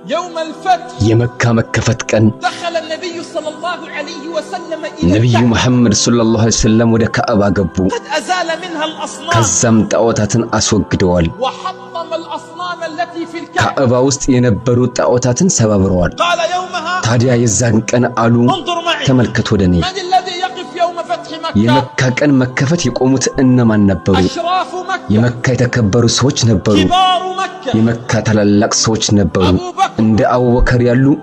يوم الفتح يمكة مكفت كان دخل النبي صلى الله عليه وسلم إلى نبي محمد صلى الله عليه وسلم ودا كعبة قبو قد أزال منها الأصنام كزم تأوتاتن أسوق دوال وحطم الأصنام التي في الكعبة كعبة وسط ينبرو تأوتاتن سبابروال قال يومها تاديا يزان كان قالو انظر معي تملكت ودني من الذي يقف يوم فتح مكة يمكة كان مكفت يقومت إنما نبرو أشراف مكة يمكة يتكبروا سوچ نبرو كبار مكة يمكة تلالق سوچ نبرو أبو بكر عند أبو بكر يالو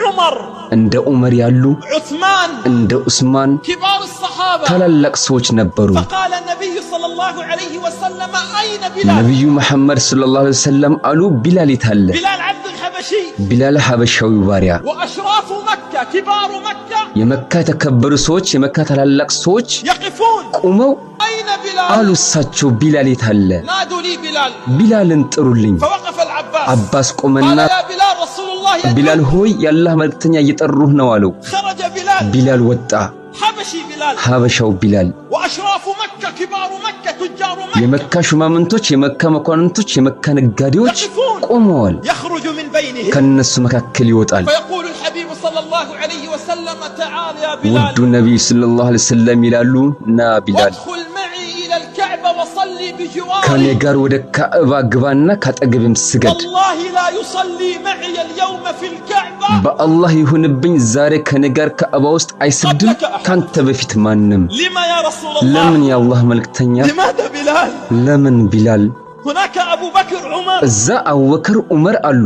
عمر عند عمر يالو عثمان عند عثمان كبار الصحابة تلالق سوچ نبرو فقال النبي صلى الله عليه وسلم أين بلال نبي محمد صلى الله عليه وسلم قالوا بلال يتهل بلال عبد الحبشي بلال حبشاوي باريا وأشراف مكة كبار مكة يمكة تكبروا سوچ يمكة تلالق سوچ يقفون قوموا أين بلال قالوا ساتشو بلال يتهل نادوا لي بلال بلال انطرولين فوقف العباس عباس قال قومنا يا بلال رسول الله يدعو بلال هوي يالله ملكتنيا يطروه نوالو خرج بلال بلال وطا حبشي بلال حبشاو بلال وأشراف مكة كبار مكة تجار مكة يمكة شمامنتوچ يمكة مكواننتوچ يمكة نغاديوچ يقفون قوموال يخرج من بينهم كنسو مكاكل يوطال فيقول الحبيب صلى الله عليه وسلم تعال يا بلال ود النبي صلى الله عليه وسلم يلالو نا بلال وادخل معي إلى الكعبة وصلي بجواري كان يغار ودا كعبة غبانا كاتغبم سجد والله لا يصلي معي اليوم في الكعبة بالله يهونبኝ ዛሬ ከነጋር ከአባ ውስጥ አይሰግድም ካንተ በፊት ማንንም لما يا رسول الله ለምን ያአላህ መልእክተኛ لماذا بلال ለምን ቢላል هناك أبو بكر عمر እዛ አቡበክር ዑመር አሉ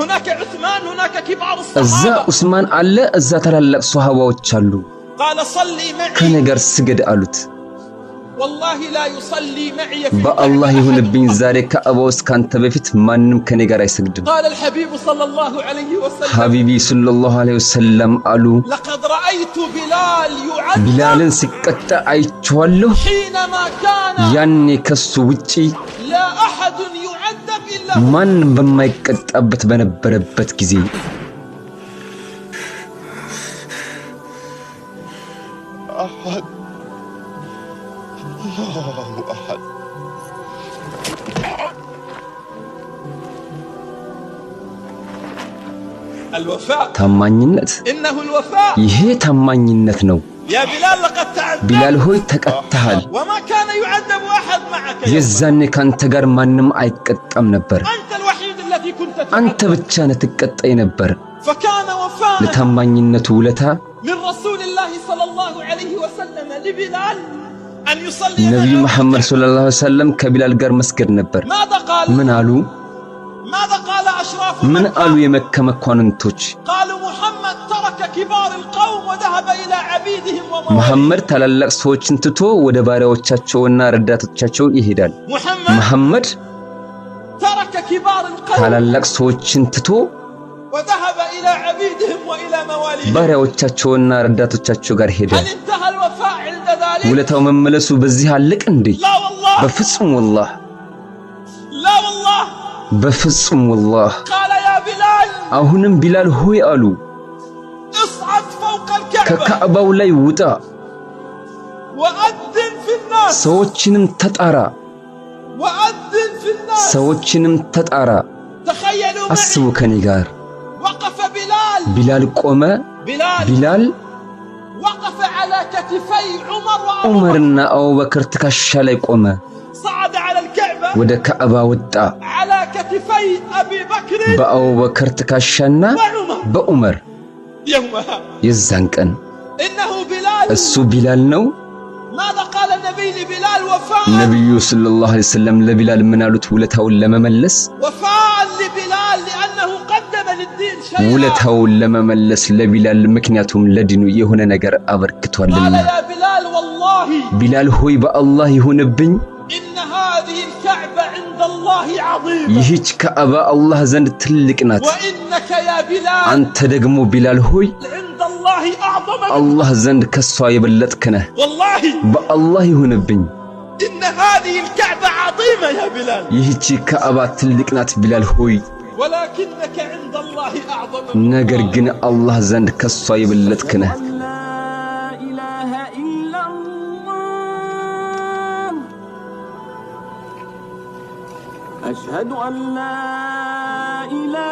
هناك عثمان هناك كبار እዛ الصحابة ዑስማን አለ እዛ ታላላቅ ሱሐባዎች አሉ قال صلي معي ከነጋር ስገድ አሉት والله لا يصلي معي في بالله الكعبة يهونبኝ أحد. ዛሬ ከአባ ውስጥ ካንተ በፊት ማንንም ከነጋር አይሰግድም قال الحبيب صلى الله عليه وسلم ሐቢቢ ሰለላሁ ዐለይሂ ወሰለም አሉ لقد رأيت بلال يعذب ቢላልን ሲቀጣ አይቼዋለሁ حينما كان ያኔ ከሱ ውጪ لا أحد يعذب إلا ማን በማይቀጣበት በነበረበት ጊዜ أحد الله أحد الوفاء ታማኝነት إنه الوفاء ይሄ ታማኝነት ነው يا بلال لقد تعذب ቢላል ሆይ ተቀጣሃል وما كان يعذب أحد معك يا የዛኔ ካንተ ጋር ማንም አይቀጣም ነበር أنت الوحيد الذي كنت አንተ تعذب ብቻ ነህ ትቀጣይ ነበር فكان وفاء ለታማኝነቱ ውለታ من رسول الله صلى الله عليه وسلم لبلال أن يصلي ነብዩ معه. መሐመድ ሰለላሁ ዐለይሂ ወሰለም ከቢላል ጋር መስገድ ነበር ماذا قال ምን አሉ ماذا قال أشراف ምን مكة؟ አሉ የመካ መኳንንቶች قالوا محمد ترك كبار القوم وذهب إلى عبيدهم መሐመድ ومواليهم ታላላቅ ሰዎችን ትቶ ወደ ባሪያዎቻቸውና ረዳቶቻቸው ይሄዳል محمد መሐመድ ترك كبار القوم ታላላቅ ሰዎችን ትቶ وذهب إلى عبيدهم وإلى مواليهم ባሪያዎቻቸውና ረዳቶቻቸው ጋር ሄደ هل انتهى الوفاء عند ذلك؟ ውለታው መመለሱ በዚህ አለቅ እንዴ لا والله በፍጹም والله لا والله በፍጹም والله قال يا بلال አሁንም ቢላል ሆይ አሉ اصعد فوق الكعبة ከካዕባው ላይ ውጣ وأذن في الناس ሰዎችንም ተጣራ وأذن في الناس ሰዎችንም ተጣራ تخيلوا አስቡ معي ከኔ ጋር وقف بلال ቢላል ቆመ بلال ቢላል وقف على كتفي عمر وأبو بكر ዑመርና አቡበክር ትከሻ ላይ ቆመ صعد على الكعبة ወደ ካዕባ ወጣ على كتفي أبي بكر በአቡበክር ትከሻና وعمر በዑመር يومها የዛን ቀን إنه بلال እሱ ቢላል ነው ماذا قال النبي لبلال وفاء ነብዩ ሰለላሁ ዐለይሂ ወሰለም ለቢላል ምን አሉት ውለታውን ለመመለስ وفاء لبلال لأنه قدم للدين شيئا ውለታውን ለመመለስ ለቢላል ምክንያቱም ለዲኑ የሆነ ነገር قال አበርክቷልና يا بلال والله ቢላል ሆይ በአላህ ይሁንብኝ إن هذه الكعبة عند الله عظيمة ይህች ካዕባ አላህ ዘንድ ትልቅ ናት وإنك يا بلال አንተ ደግሞ ቢላል ሆይ عند الله أعظم منك. አላህ ዘንድ ከሷ የበለጥክ ነህ والله በአላህ ይሁንብኝ إن هذه الكعبة عظيمة يا بلال ይህች ካዕባ ትልቅ ናት ቢላል ሆይ ولكنك عند الله أعظم منك. ነገር ግን አላህ ዘንድ ከሷ የበለጥክ ነህ أشهد أن لا إله